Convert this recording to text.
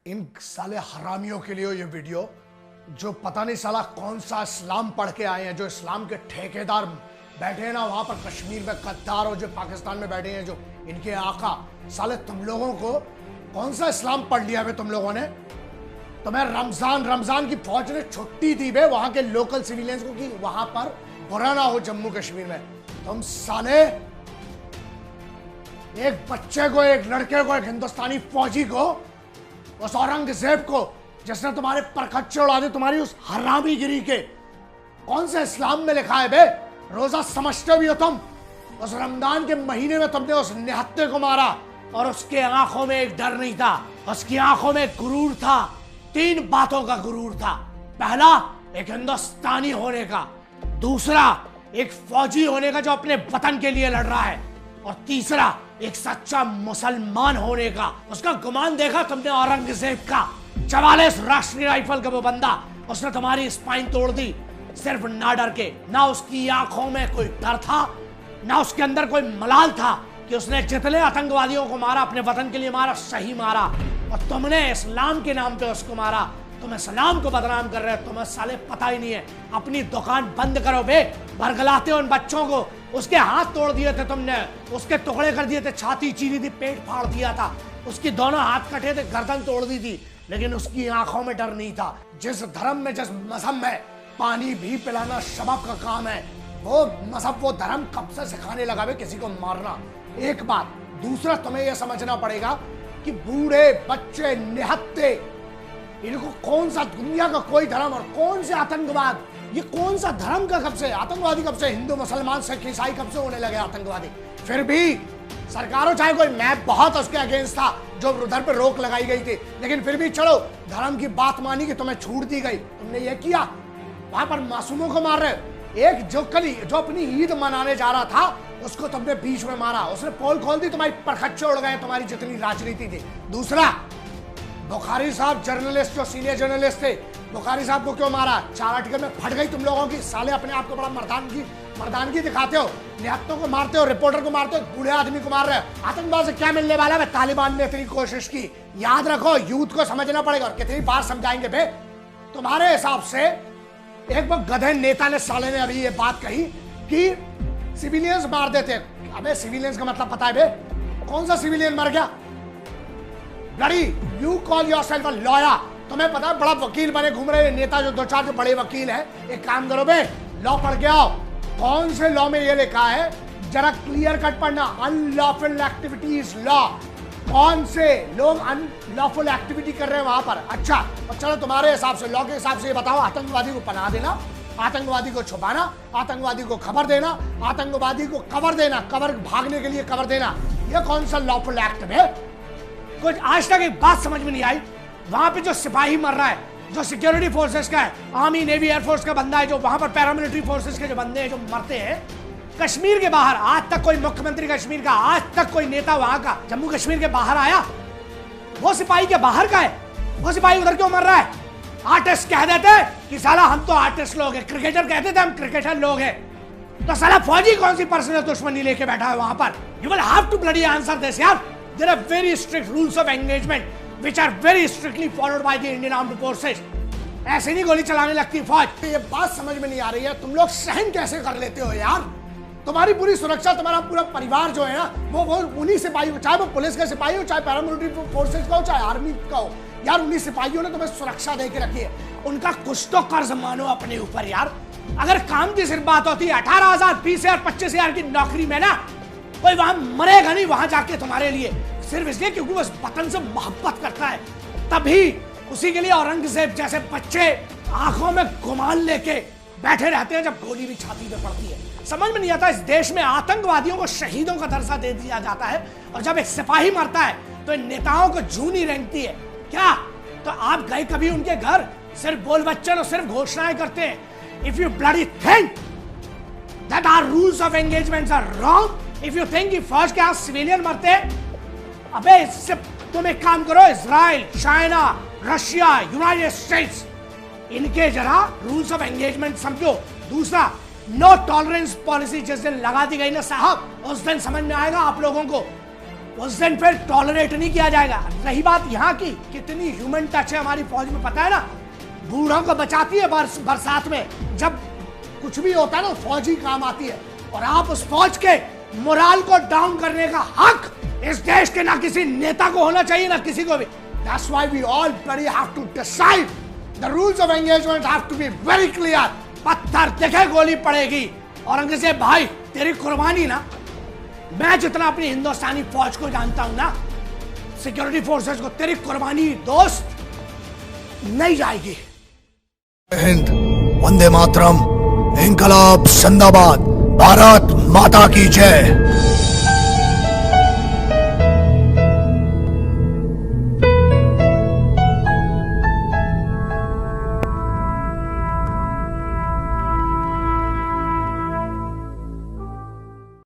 इन साले हरामियों के लिए ये वीडियो, जो पता नहीं साला कौन सा इस्लाम पढ़ के आए हैं, जो इस्लाम के ठेकेदार बैठे हैं ना वहां पर कश्मीर में, गद्दार, और जो पाकिस्तान में बैठे हैं जो इनके आका, साले तुम लोगों को कौन सा इस्लाम पढ़ लिया है तुम लोगों ने? तुम्हें रमजान की फौज ने छुट्टी दी बे वहां के लोकल सिविलियंस को कि वहां पर बुरा ना हो जम्मू कश्मीर में। तुम साले एक बच्चे को, एक लड़के को, एक हिंदुस्तानी फौजी को, उस औरंगजेब को जिसने तुम्हारे परखच्चे उड़ा दे, तुम्हारी उस हरामीगिरी के, कौन से इस्लाम में लिखा है बे? रोजा समझते भी हो तुम? उस रमजान के महीने में तुमने उस निहत्ते को मारा और उसके आंखों में एक डर नहीं था, उसकी आंखों में एक गुरूर था। 3 बातों का गुरूर था। पहला, एक हिंदुस्तानी होने का, दूसरा एक फौजी होने का जो अपने वतन के लिए लड़ रहा है, और तीसरा एक सच्चा मुसलमान होने का। उसका गुमान देखा तुमने औरंगजेब का? 44 राष्ट्रीय राइफल का वो बंदा, उसने तुम्हारी स्पाइन तोड़ दी सिर्फ ना डर के। ना उसकी आंखों में कोई डर था, ना उसके अंदर कोई मलाल था कि उसने जितने आतंकवादियों को मारा अपने वतन के लिए मारा, सही मारा। और तुमने इस्लाम के नाम पे उसको मारा। तुम इस्लाम को बदनाम कर रहे हो, तुम्हें साले पता ही नहीं है। अपनी दुकान बंद करो बे, बरगलाते हो उन बच्चों को। उसके हाथ तोड़ दिए थे तुमने, उसके टुकड़े कर दिए थे, छाती चीरी थी, पेट फाड़ दिया था, उसकी दोनों हाथ कटे थे, गर्दन तोड़ दी थी, लेकिन उसकी आंखों में डर नहीं था। जिस धर्म में, जिस मजहब में पानी भी पिलाना शबाब का काम है, वो मजहब, वो धर्म कब से सिखाने लगा बे किसी को मारना? एक बात। दूसरा, तुम्हें यह समझना पड़ेगा कि बूढ़े, बच्चे, निहत्ते, इनको कौन सा दुनिया का कोई धर्म और कौन से आतंकवाद, ये कौन सा धर्म का कब से आतंकवादी, कब से हिंदू, मुसलमान, सिख, ईसाई कब से होने लगे आतंकवादी? फिर भी सरकारों, चाहे कोई, मैं बहुत उसके अगेंस्ट था जो उधर पे रोक लगाई गई थी, लेकिन फिर भी चलो धर्म की बात मानी कि तुम्हें छूट दी गई, तुमने ये किया, वहां पर मासूमों को मार रहे। एक जो अपनी ईद मनाने जा रहा था उसको तुमने बीच में मारा, उसने पोल खोल दी, तुम्हारी परखच्चे उड़ गए, तुम्हारी जितनी राजनीति थी। दूसरा, बुखारी साहब जर्नलिस्ट, जो सीनियर जर्नलिस्ट थे, बुखारी साहब को क्यों मारा? 4 आर्टिकल में फट गई तुम लोगों की। साले अपने आप को बड़ा मर्दानगी दिखाते हो, निहत्तों को मारते हो, रिपोर्टर को मारते हो, बूढ़े आदमी को मार रहे हो। आतंकवाद से क्या मिलने वाला है? तालिबान ने इतनी कोशिश की, याद रखो, यूथ को समझना पड़ेगा। और कितनी बार समझाएंगे बे? तुम्हारे हिसाब से एक बार गधे नेता ने, साले ने अभी ये बात कही कि सिविलियंस मार देते। अबे सिविलियंस का मतलब पता है बे? कौन सा सिविलियन मर गया? Bloody, you call yourself a lawyer. तुम्हें पता है, बड़ा वकील बने घूम रहे नेता, जो 2-4 जो बड़े वकील हैं। एक काम करो बे, लॉ पढ़ के आओ। कौन से लॉ में ये लिखा है? जरा क्लियर कट पढ़ना। Unlawful activities law. कौन से लोग अनलॉफुल एक्टिविटी कर रहे हैं वहां पर? अच्छा, और चलो तुम्हारे हिसाब से, लॉ के हिसाब से ये बताओ, आतंकवादी को पनाह देना, आतंकवादी को छुपाना, आतंकवादी को खबर देना, आतंकवादी को कवर देना, कवर भागने के लिए कवर देना, ये कौन सा लॉफुल एक्ट है? कुछ आज तक एक बात समझ में नहीं आई। वहां पे जो सिपाही मर रहा है, जो सिक्योरिटी फोर्सेस का है, आर्मी, नेवी, एयरफोर्स का बंदा है, जो वहां पर पैरामिलिट्री फोर्सेस के जो बंदे हैं जो मरते हैं, कश्मीर के बाहर आज तक कोई मुख्यमंत्री कश्मीर का, आज तक कोई नेता वहां का जम्मू कश्मीर के बाहर आया? वो सिपाही के बाहर का है, वो सिपाही उधर क्यों मर रहा है? आर्टिस्ट कह देते कि साला हम तो आर्टिस्ट लोग हैं, क्रिकेटर कहते थे हम क्रिकेटर लोग हैं, तो साला फौजी कौन सी पर्सनल दुश्मनी लेके बैठा है वहां पर? You will have to bloody answer this यार। There are very strict rules of engagement which are very strictly followed by the Indian Armed Forces. ऐसे नहीं गोली चलाने लगती फौज। ये बात समझ में नहीं आ रही है, तुम लोग सहन कैसे कर लेते हो यार? तुम्हारी पूरी सुरक्षा, तुम्हारा पूरा परिवार जो है ना, वो उन्हीं सिपाहियों, चाहे वो पुलिस के सिपाही हो, चाहे पैरामिलिट्री फोर्सेज का हो, चाहे आर्मी का हो यार, उन्हीं सिपाहियों ने तुम्हें सुरक्षा दे के रखी है। उनका कुछ तो कर्ज मानो अपने ऊपर यार। अगर काम की सिर्फ बात होती है, 18,000, 20,000, 25,000 की नौकरी में ना कोई वहां मरेगा नहीं वहां जाके तुम्हारे लिए, सिर्फ इसलिए क्योंकि वो इस वतन से मोहब्बत करता है। तभी उसी के लिए औरंगजेब जैसे बच्चे आंखों में गुमान लेके बैठे रहते हैं जब गोली भी छाती पे पड़ती है। समझ में नहीं आता, इस देश में आतंकवादियों को शहीदों का दर्जा दे दिया जाता है, और जब एक सिपाही मरता है तो इन नेताओं को जू नहीं रेंगती है क्या? तो आप गए कभी उनके घर? सिर्फ बोल बच्चन और सिर्फ घोषणाएं करते हैं। If you bloody think that our rules of engagement are wrong, if you think कि फौज के यहाँ सिविलियन मरते हैं, अबे इससे तुम एक काम करो, Israel, China, Russia, United states, इनके जरा रूल्स ऑफ एंगेजमेंट समझो। दूसरा, नो टॉलरेंस पॉलिसी जिस दिन लगा दी गई ना साहब, उस दिन समझ में आएगा आप लोगों को उस दिन फिर टॉलरेट नहीं किया जाएगा। रही बात यहाँ की, कितनी ह्यूमन टच है हमारी फौज में पता है ना, बूढ़ों को बचाती है बरसात में, जब कुछ भी होता है ना फौज ही काम आती है। और आप उस फौज के मोराल को डाउन करने का हक इस देश के ना किसी नेता को होना चाहिए ना किसी को भी। That's why we all bloody have to decide. The rules of engagement have to be very clear. पत्थर दिखे गोली पड़ेगी। औरंगजेब भाई तेरी कुर्बानी ना, मैं जितना अपनी हिंदुस्तानी फौज को जानता हूं ना, सिक्योरिटी फोर्सेस को, तेरी कुर्बानी दोस्त नहीं जाएगी। हिंद, वंदे मातरम, इंकलाब जिंदाबाद, भारत माता की जय।